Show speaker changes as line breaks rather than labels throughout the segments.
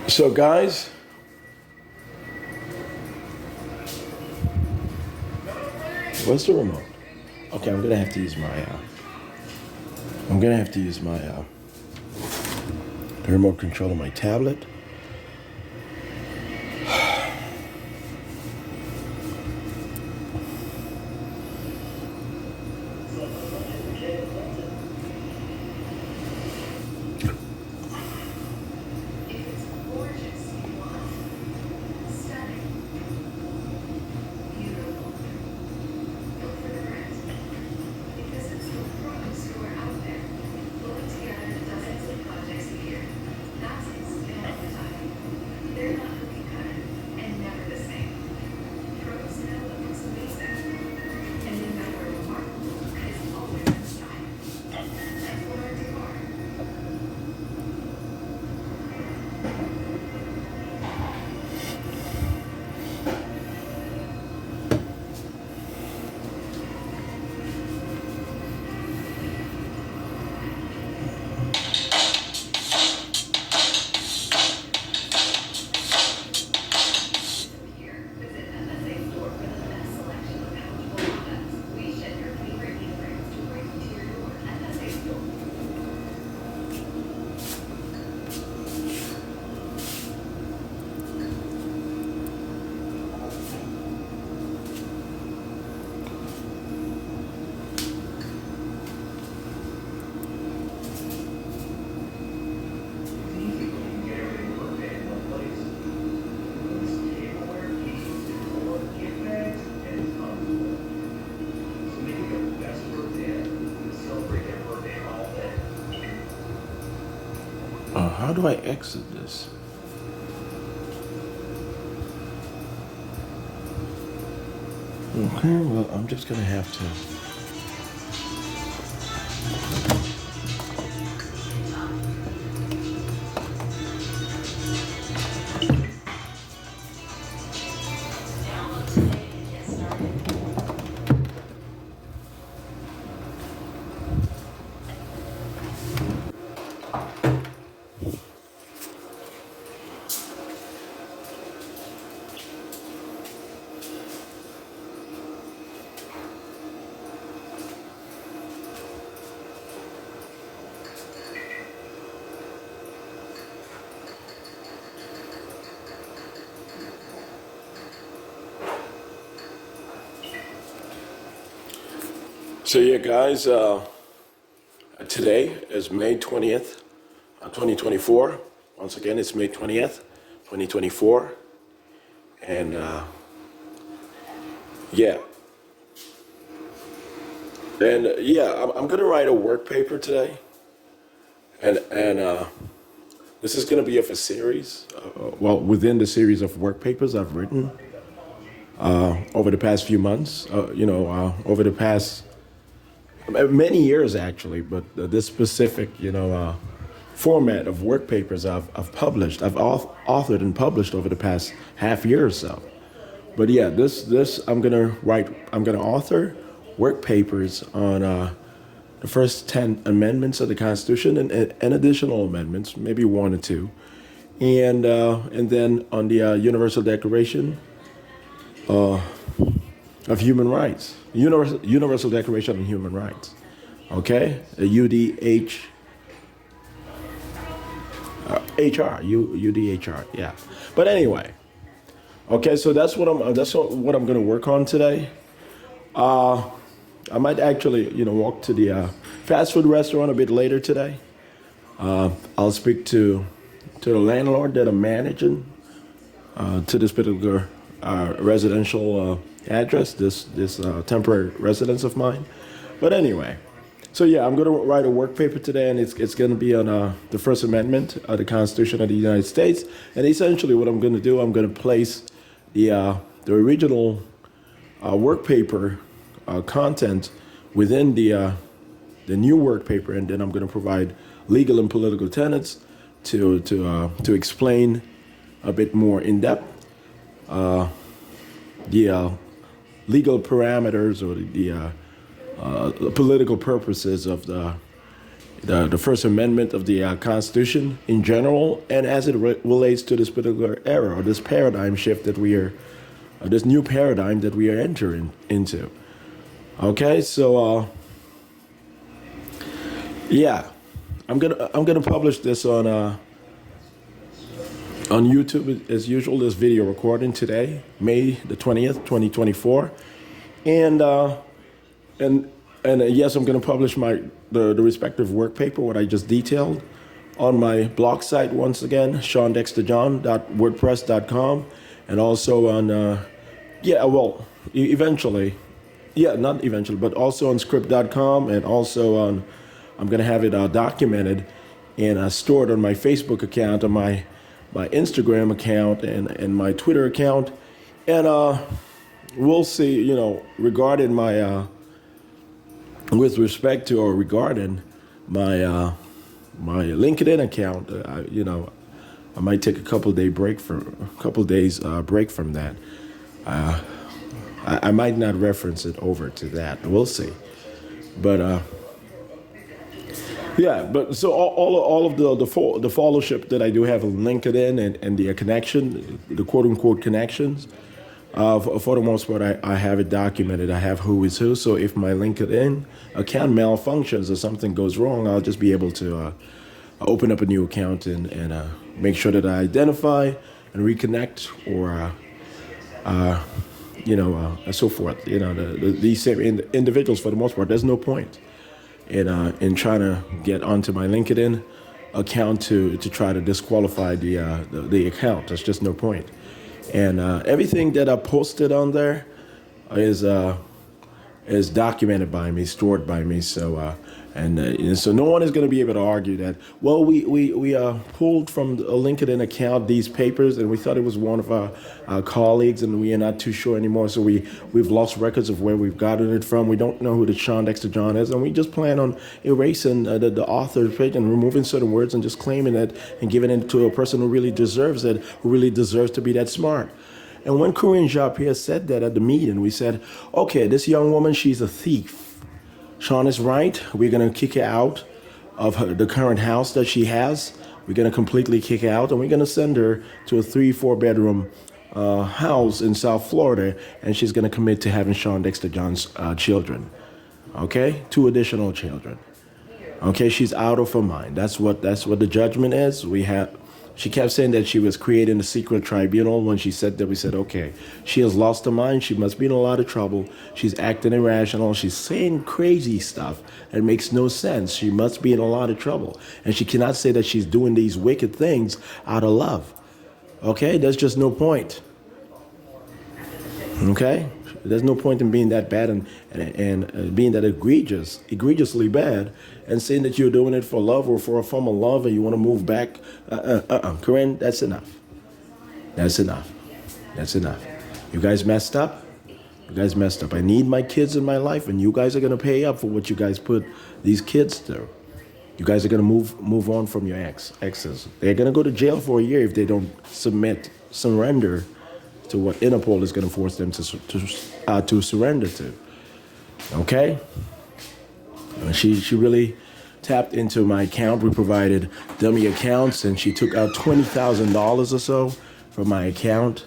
So guys, where's the remote? Okay, I'm gonna have to use the remote control of my tablet. How do I exit this? Okay, well, I'm just gonna have to. So yeah, guys, today is May 20th, 2024. Once again, it's May 20th, 2024. And yeah. And yeah, I'm gonna write a work paper today. And this is gonna be of a series, well, within the series of work papers I've written over the past few months, over the past many years actually, but this specific, format of work papers I've published, I've authored and published over the past half year or so. But yeah, this I'm gonna author work papers on the first 10 amendments of the Constitution and additional amendments, maybe one or two, and then on the Universal Declaration of Human Rights, Universal Declaration of Human Rights. Okay, the UDHR, yeah. But anyway, okay, so that's what I'm going to work on today. I might actually, walk to the fast food restaurant a bit later today. I'll speak to the landlord that I'm managing to this particular residential address, this temporary residence of mine. But anyway, so yeah, I'm going to write a work paper today, and it's going to be on the First Amendment of the Constitution of the United States. And essentially, what I'm going to do, I'm going to place the original work paper content within the new work paper, and then I'm going to provide legal and political tenets to explain a bit more in depth the legal parameters or the political purposes of the the First Amendment of the Constitution in general, and as it relates to this particular era or this paradigm shift that we are, this new paradigm that we are entering into. Okay, so yeah, I'm gonna publish this on YouTube as usual. This video recording today, May the 20th, 2024, and yes, I'm going to publish the respective work paper, what I just detailed, on my blog site once again, ShawnDexterJohn.wordpress.com, and also on eventually, not eventually, but also on Script.com, and also on, I'm going to have it documented and stored on my Facebook account, on my Instagram account, and my Twitter account, and we'll see, regarding my with respect to or regarding my my LinkedIn account, I might take a couple days break from that. I might not reference it over to that. We'll see, but yeah. But so all of the followership that I do have on LinkedIn and the connection, the quote unquote connections. For the most part, I have it documented. I have who is who. So if my LinkedIn account malfunctions or something goes wrong, I'll just be able to open up a new account and make sure that I identify and reconnect, or so forth. These same individuals, for the most part, there's no point in trying to get onto my LinkedIn account to try to disqualify the account. There's just no point. And everything that I posted on there is documented by me, stored by me. So so no one is going to be able to argue that, well, we pulled from a LinkedIn account these papers, and we thought it was one of our colleagues, and we are not too sure anymore. So we've lost records of where we've gotten it from. We don't know who the Shawn Dexter John is, and we just plan on erasing the author's page and removing certain words and just claiming it and giving it to a person who really deserves it, who really deserves to be that smart. And when Corinne Jean-Pierre said that at the meeting, we said, okay, this young woman, she's a thief. Shawn is right. We're going to kick her out of the current house that she has. We're going to completely kick her out, and we're going to send her to a 3-4 bedroom house in South Florida, and she's going to commit to having Shawn Dexter John's children. Okay? 2 additional children. Okay, she's out of her mind. That's what the judgment is. She kept saying that she was creating a secret tribunal. When she said that, we said, okay, she has lost her mind. She must be in a lot of trouble. She's acting irrational. She's saying crazy stuff that makes no sense. She must be in a lot of trouble. And she cannot say that she's doing these wicked things out of love. Okay? There's just no point. Okay? There's no point in being that bad and being that egregiously bad, and saying that you're doing it for love or for a form of love and you want to move back. Corinne, that's enough. That's enough. That's enough. You guys messed up. You guys messed up. I need my kids in my life, and you guys are going to pay up for what you guys put these kids through. You guys are going to move on from your exes. They're going to go to jail for a year if they don't surrender to what INTERPOL is going to force them to surrender to. Okay? She really tapped into my account. We provided dummy accounts, and she took out $20,000 or so from my account.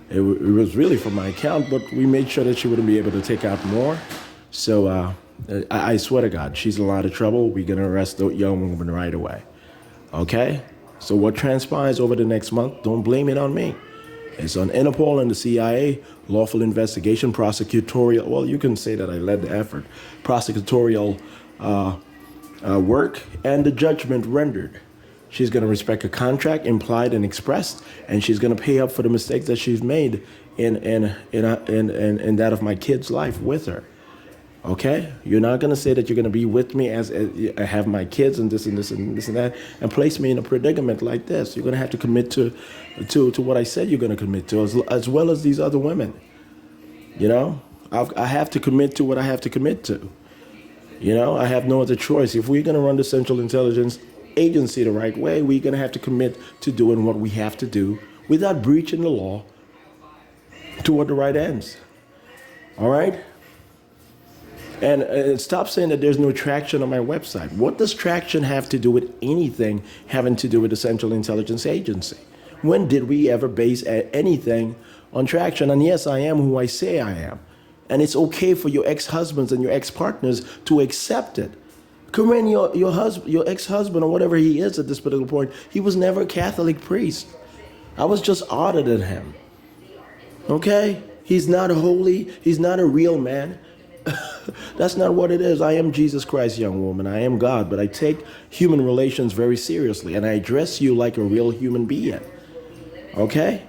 It was really from my account, but we made sure that she wouldn't be able to take out more. So I swear to God, she's in a lot of trouble. We're going to arrest the young woman right away. Okay? So what transpires over the next month, don't blame it on me. It's on INTERPOL and the CIA, lawful investigation, prosecutorial, well, you can say that I led the effort, prosecutorial work, and the judgment rendered. She's going to respect a contract, implied and expressed, and she's going to pay up for the mistakes that she's made in that of my kid's life with her. Okay? You're not going to say that you're going to be with me as I have my kids and this and this and this and that, and place me in a predicament like this. You're going to have to commit to what I said you're going to commit to, as well as these other women. I have to commit to what I have to commit to. I have no other choice. If we're going to run the Central Intelligence Agency the right way, we're going to have to commit to doing what we have to do without breaching the law toward the right ends. All right? And stop saying that there's no traction on my website. What does traction have to do with anything having to do with the Central Intelligence Agency? When did we ever base anything on traction? And yes, I am who I say I am. And it's okay for your ex-husbands and your ex-partners to accept it. Corinne, your ex-husband or whatever he is at this particular point, he was never a Catholic priest. I was just audited him. Okay? He's not holy. He's not a real man. That's not what it is. I am Jesus Christ, young woman. I am God, but I take human relations very seriously, and I address you like a real human being. Okay?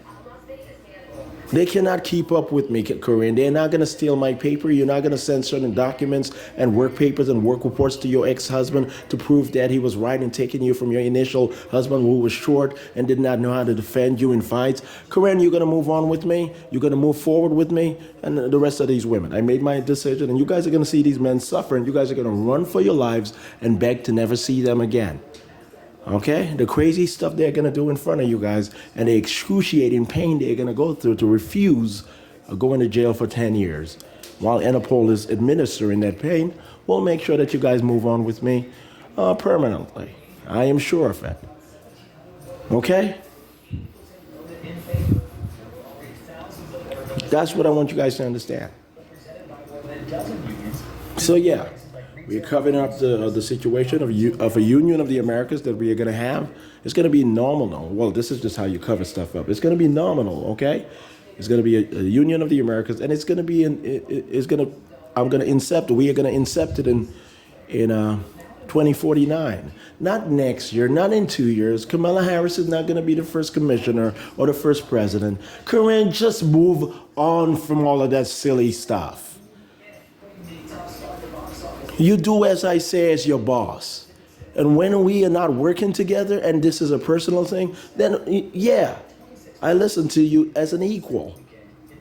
They cannot keep up with me, Corinne. They're not going to steal my paper. You're not going to send certain documents and work papers and work reports to your ex-husband to prove that he was right in taking you from your initial husband who was short and did not know how to defend you in fights. Corinne, you're going to move on with me. You're going to move forward with me and the rest of these women. I made my decision, and you guys are going to see these men suffer, and you guys are going to run for your lives and beg to never see them again. Okay? The crazy stuff they're going to do in front of you guys and the excruciating pain they're going to go through to refuse going to jail for 10 years. While INTERPOL is administering that pain, we'll make sure that you guys move on with me permanently. I am sure of it. Okay? That's what I want you guys to understand. So yeah. We're covering up the situation of a union of the Americas that we are going to have. It's going to be nominal. Well, this is just how you cover stuff up. It's going to be nominal, okay? It's going to be a union of the Americas, and it's going to be I'm going to incept. We are going to incept it in 2049. Not next year, not in 2 years. Kamala Harris is not going to be the first commissioner or the first president. Corinne, just move on from all of that silly stuff. You do as I say as your boss. And when we are not working together and this is a personal thing, then yeah, I listen to you as an equal.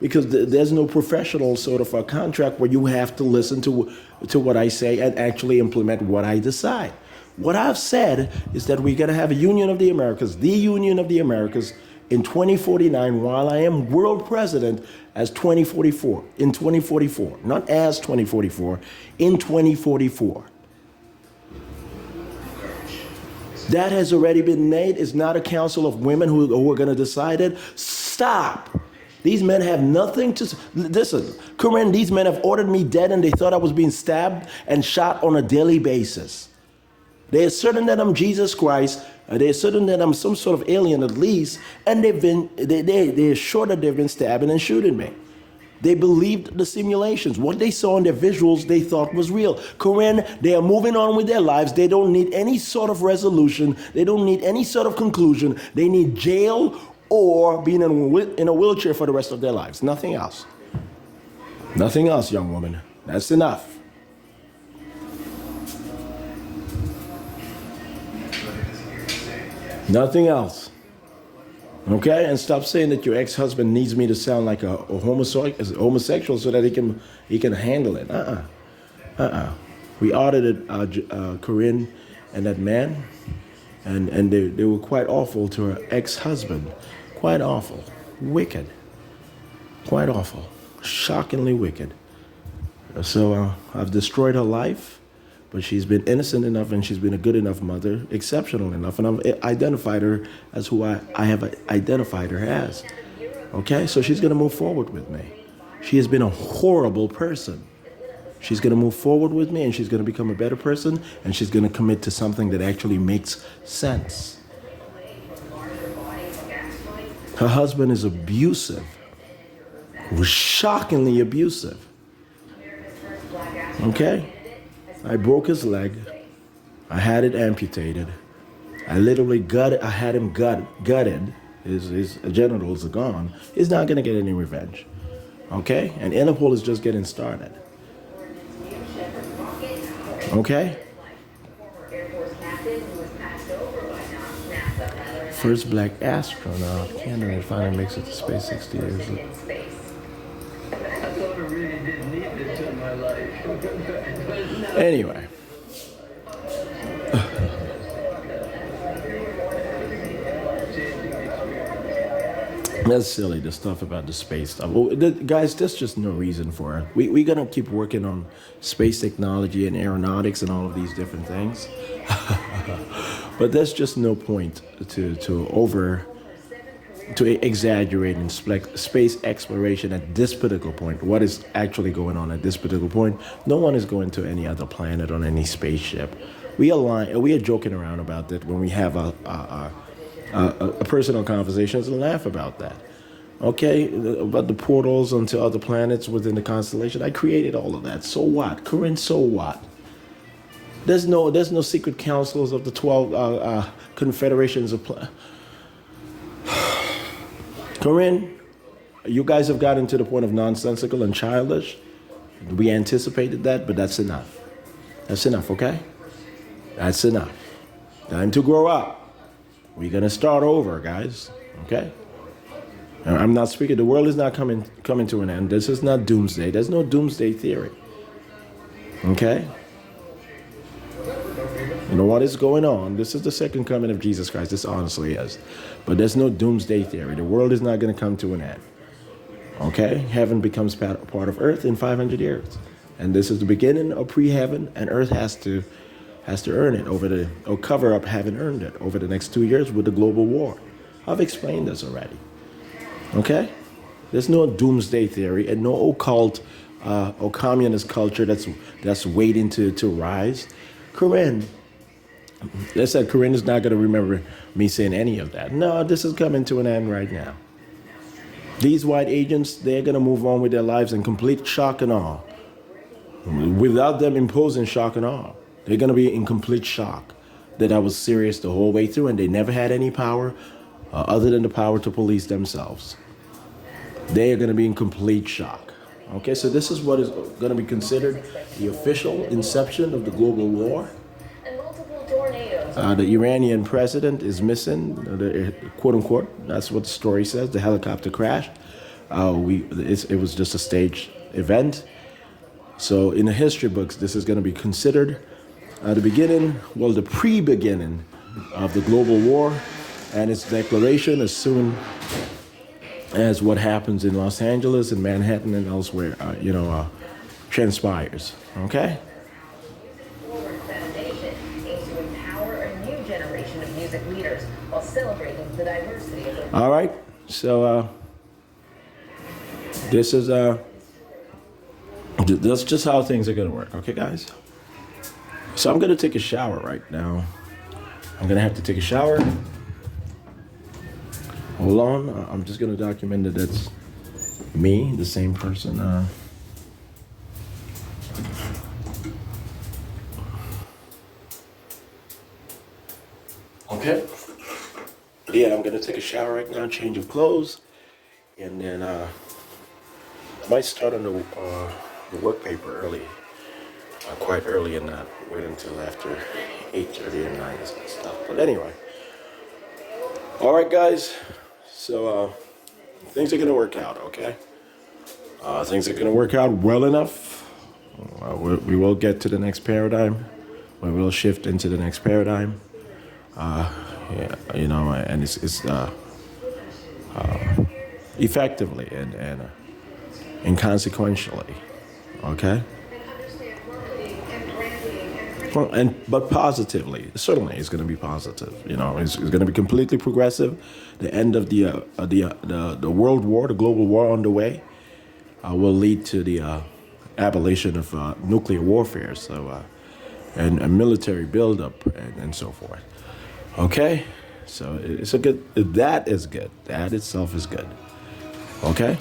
Because there's no professional sort of a contract where you have to listen to what I say and actually implement what I decide. What I've said is that we're going to have a union of the Americas, the union of the Americas, in 2049, while I am world president as 2044, in 2044, not as 2044, in 2044. That has already been made. It's not a council of women who are going to decide it. Stop. These men have nothing to... Listen, Corinne, these men have ordered me dead and they thought I was being stabbed and shot on a daily basis. They are certain that I'm Jesus Christ. They're certain that I'm some sort of alien at least, and they're sure that they've been stabbing and shooting me. They believed the simulations. What they saw in their visuals they thought was real. Corinne, they are moving on with their lives. They don't need any sort of resolution. They don't need any sort of conclusion. They need jail or being in a wheelchair for the rest of their lives. Nothing else. Nothing else, young woman. That's enough. Nothing else. Okay? And stop saying that your ex-husband needs me to sound like a homosexual so that he can handle it. We audited Corinne and that man, and they were quite awful to her ex-husband. Quite awful. Wicked. Quite awful. Shockingly wicked. So I've destroyed her life. But she's been innocent enough and she's been a good enough mother, exceptional enough, and I've identified her as who I have identified her as. Okay, so she's going to move forward with me. She has been a horrible person. She's going to move forward with me and she's going to become a better person and she's going to commit to something that actually makes sense. Her husband is abusive, shockingly abusive. Okay? I broke his leg. I had it amputated. I literally had him gutted. His genitals are gone. He's not going to get any revenge. Okay? And INTERPOL is just getting started. Okay? First black astronaut. Canada finally makes it to space 60 years later. Anyway. That's silly, the stuff about the space stuff. Well, guys, there's just no reason for it. We're going to keep working on space technology and aeronautics and all of these different things. But there's just no point to exaggerate in space exploration at this particular point. What is actually going on at this particular point? No one is going to any other planet on any spaceship. We are joking around about that when we have a personal conversations and laugh about that. Okay, about the portals onto other planets within the constellation. I created all of that. So what, Corinne? So what? There's no secret councils of the 12 confederations of Corinne, you guys have gotten to the point of nonsensical and childish. We anticipated that, but that's enough. That's enough, okay? That's enough. Time to grow up. We're gonna start over, guys. Okay? I'm not speaking. The world is not coming to an end. This is not doomsday. There's no doomsday theory. Okay? You know what is going on? This is the second coming of Jesus Christ. This honestly is. But there's no doomsday theory. The world is not going to come to an end. Okay? Heaven becomes part of earth in 500 years. And this is the beginning of pre-heaven, and earth has to earn it or cover up having earned it over the next 2 years with the global war. I've explained this already. Okay? There's no doomsday theory and no occult or communist culture that's waiting to rise. Corinne, they said Corinne is not going to remember me saying any of that. No, this is coming to an end right now. These white agents, they're going to move on with their lives in complete shock and awe. Without them imposing shock and awe. They're going to be in complete shock that I was serious the whole way through and they never had any power other than the power to police themselves. They are going to be in complete shock. Okay, so this is what is going to be considered the official inception of the global war. The Iranian president is missing, quote unquote. That's what the story says. The helicopter crashed. It was just a staged event. So in the history books, this is going to be considered the pre-beginning of the global war, and its declaration as soon as what happens in Los Angeles and Manhattan and elsewhere, transpires. Okay. Leaders while celebrating the diversity of all right, so that's just how things are going to work, okay, guys? So I'm going to take a shower right now. I'm going to have to take a shower. Hold on, I'm just going to document that that's me, the same person. Okay. Yeah, I'm gonna take a shower right now, change of clothes, and then I might start on the work paper early, quite early, and not wait until after 8:30 and 9 and stuff. But anyway, all right, guys. So things are gonna work out, okay? Things are gonna work out well enough. We will get to the next paradigm. We will shift into the next paradigm. And it's effectively and inconsequentially, okay? Well, but positively, certainly it's going to be positive. It's going to be completely progressive. The end of the world war, the global war underway, will lead to the abolition of nuclear warfare. So and a military buildup and so forth. Okay, so it's a good. That is good. That itself is good. Okay.